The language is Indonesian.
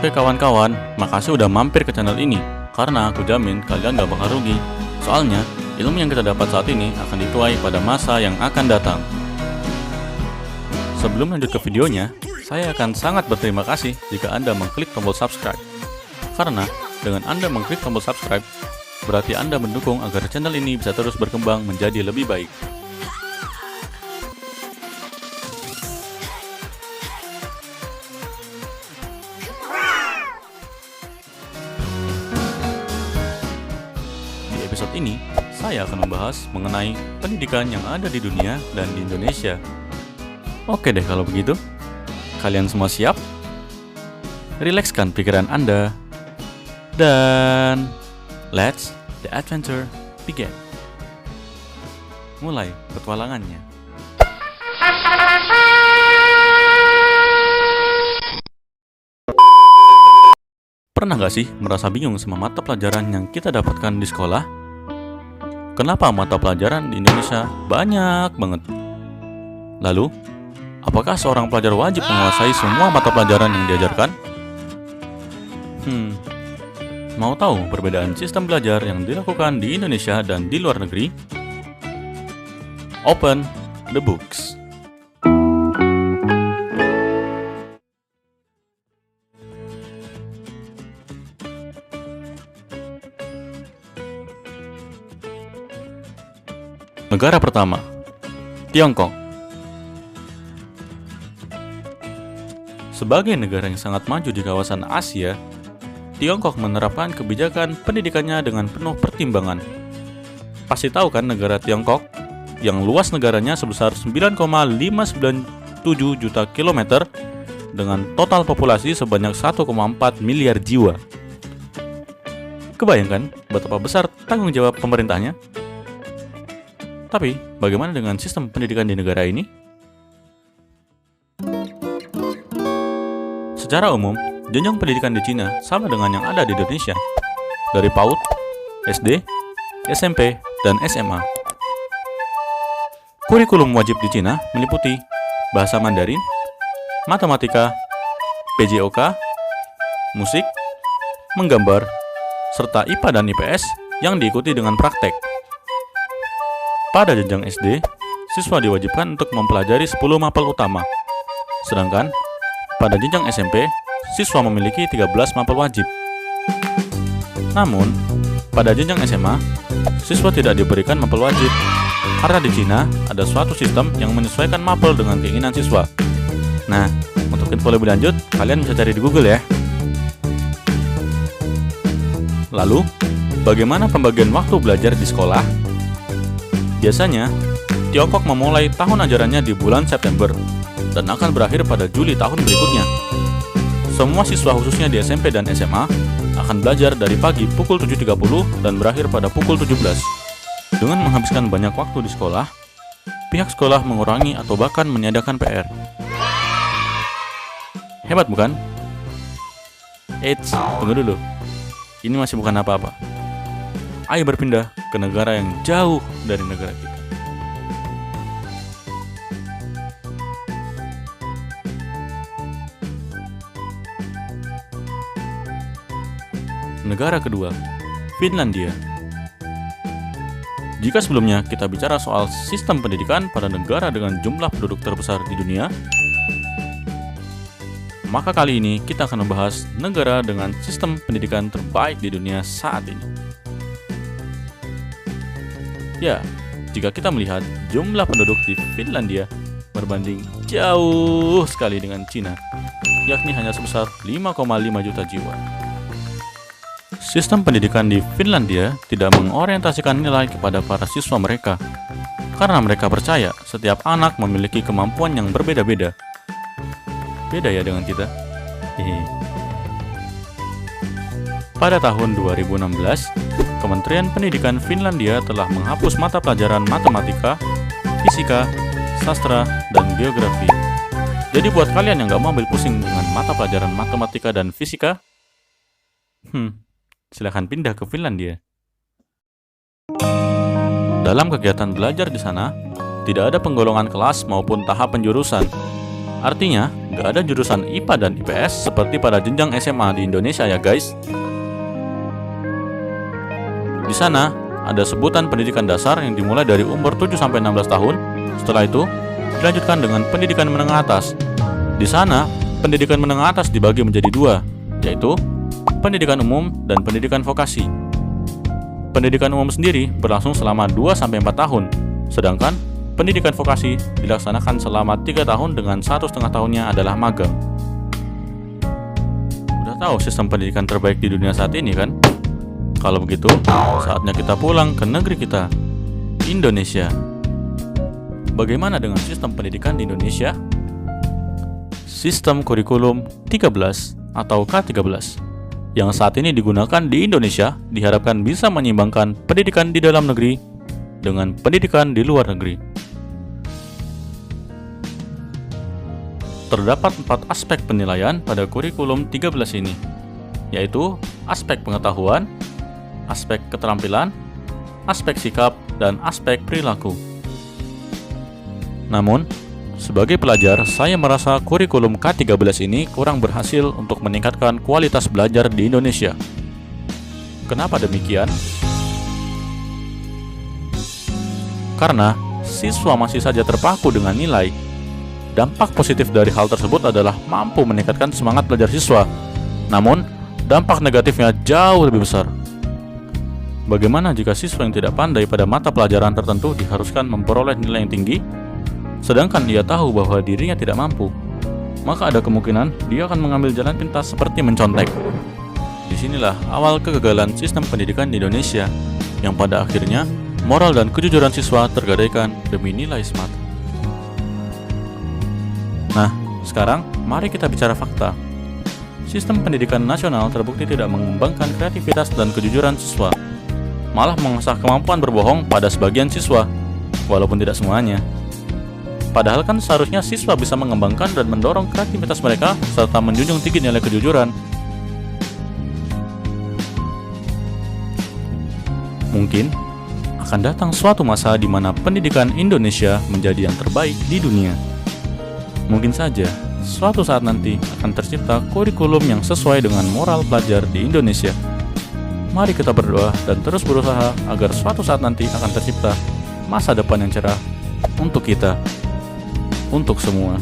Oke kawan-kawan, makasih udah mampir ke channel ini. Karena aku jamin kalian gak bakal rugi. Soalnya, ilmu yang kita dapat saat ini akan dituai pada masa yang akan datang. Sebelum lanjut ke videonya, saya akan sangat berterima kasih jika Anda mengklik tombol subscribe. Karena dengan Anda mengklik tombol subscribe, berarti Anda mendukung agar channel ini bisa terus berkembang menjadi lebih baik. Di episode ini, saya akan membahas mengenai pendidikan yang ada di dunia dan di Indonesia. Oke deh kalau begitu. Kalian semua siap? Rilekskan pikiran Anda. Dan let's the adventure begin. Mulai petualangannya. Pernah gak sih merasa bingung sama mata pelajaran yang kita dapatkan di sekolah? Kenapa mata pelajaran di Indonesia banyak banget? Lalu, apakah seorang pelajar wajib menguasai semua mata pelajaran yang diajarkan? Mau tahu perbedaan sistem belajar yang dilakukan di Indonesia dan di luar negeri? Open the books. Negara pertama, Tiongkok. Sebagai negara yang sangat maju di kawasan Asia, Tiongkok menerapkan kebijakan pendidikannya dengan penuh pertimbangan. Pasti tahu kan negara Tiongkok yang luas negaranya sebesar 9,597 juta kilometer dengan total populasi sebanyak 1,4 miliar jiwa. Kebayangkan betapa besar tanggung jawab pemerintahnya? Tapi, bagaimana dengan sistem pendidikan di negara ini? Secara umum, jenjang pendidikan di Cina sama dengan yang ada di Indonesia, dari PAUD, SD, SMP, dan SMA. Kurikulum wajib di Cina meliputi bahasa Mandarin, matematika, PJOK, musik, menggambar, serta IPA dan IPS yang diikuti dengan praktek. Pada jenjang SD, siswa diwajibkan untuk mempelajari 10 mapel utama. Sedangkan, pada jenjang SMP, siswa memiliki 13 mapel wajib. Namun, pada jenjang SMA, siswa tidak diberikan mapel wajib. Karena di Cina, ada suatu sistem yang menyesuaikan mapel dengan keinginan siswa. Nah, untuk info lebih lanjut, kalian bisa cari di Google ya. Lalu, bagaimana pembagian waktu belajar di sekolah? Biasanya, Tiongkok memulai tahun ajarannya di bulan September dan akan berakhir pada Juli tahun berikutnya. Semua siswa khususnya di SMP dan SMA akan belajar dari pagi pukul 7.30 dan berakhir pada pukul 17. Dengan menghabiskan banyak waktu di sekolah, pihak sekolah mengurangi atau bahkan meniadakan PR. Hebat bukan? Eits, tunggu dulu. Ini masih bukan apa-apa. Ayo berpindah ke negara yang jauh dari negara kita. Negara kedua, Finlandia. Jika sebelumnya kita bicara soal sistem pendidikan pada negara dengan jumlah penduduk terbesar di dunia, maka kali ini kita akan membahas negara dengan sistem pendidikan terbaik di dunia saat ini. Ya, jika kita melihat jumlah penduduk di Finlandia berbanding jauh sekali dengan Cina, yakni hanya sebesar 5,5 juta jiwa. Sistem pendidikan di Finlandia tidak mengorientasikan nilai kepada para siswa mereka, karena mereka percaya setiap anak memiliki kemampuan yang berbeda-beda. Beda ya dengan kita. Pada tahun 2016, Kementerian Pendidikan Finlandia telah menghapus mata pelajaran matematika, fisika, sastra, dan geografi. Jadi buat kalian yang gak mau ambil pusing dengan mata pelajaran matematika dan fisika, silahkan pindah ke Finlandia. Dalam kegiatan belajar di sana, tidak ada penggolongan kelas maupun tahap penjurusan. Artinya, Gak ada jurusan IPA dan IPS seperti pada jenjang SMA di Indonesia ya guys. Di sana, ada sebutan pendidikan dasar yang dimulai dari umur 7-16 tahun. Setelah itu, dilanjutkan dengan pendidikan menengah atas. Di sana, pendidikan menengah atas dibagi menjadi dua, yaitu pendidikan umum dan pendidikan vokasi. Pendidikan umum sendiri berlangsung selama 2-4 tahun, sedangkan pendidikan vokasi dilaksanakan selama 3 tahun dengan 1,5 tahunnya adalah magang. Udah tahu sistem pendidikan terbaik di dunia saat ini kan? Kalau begitu, saatnya kita pulang ke negeri kita, Indonesia. Bagaimana dengan sistem pendidikan di Indonesia? Sistem kurikulum 13 atau K13 yang saat ini digunakan di Indonesia diharapkan bisa menyeimbangkan pendidikan di dalam negeri dengan pendidikan di luar negeri. Terdapat 4 aspek penilaian pada kurikulum 13 ini, yaitu aspek pengetahuan, aspek keterampilan, aspek sikap, dan aspek perilaku. Namun, sebagai pelajar, saya merasa kurikulum K13 ini kurang berhasil untuk meningkatkan kualitas belajar di Indonesia. Kenapa demikian? Karena siswa masih saja terpaku dengan nilai. Dampak positif dari hal tersebut adalah mampu meningkatkan semangat belajar siswa. Namun, dampak negatifnya jauh lebih besar. Bagaimana jika siswa yang tidak pandai pada mata pelajaran tertentu diharuskan memperoleh nilai yang tinggi, sedangkan dia tahu bahwa dirinya tidak mampu? Maka ada kemungkinan dia akan mengambil jalan pintas seperti mencontek. Disinilah awal kegagalan sistem pendidikan di Indonesia, yang pada akhirnya moral dan kejujuran siswa tergadaikan demi nilai semata. Nah, sekarang mari kita bicara fakta. Sistem pendidikan nasional terbukti tidak mengembangkan kreativitas dan kejujuran siswa, malah mengasah kemampuan berbohong pada sebagian siswa, walaupun tidak semuanya. Padahal kan seharusnya siswa bisa mengembangkan dan mendorong kreativitas mereka serta menjunjung tinggi nilai kejujuran. Mungkin akan datang suatu masa di mana pendidikan Indonesia menjadi yang terbaik di dunia. Mungkin saja suatu saat nanti akan tercipta kurikulum yang sesuai dengan moral pelajar di Indonesia. Mari kita berdoa dan terus berusaha agar suatu saat nanti akan tercipta masa depan yang cerah untuk kita, untuk semua.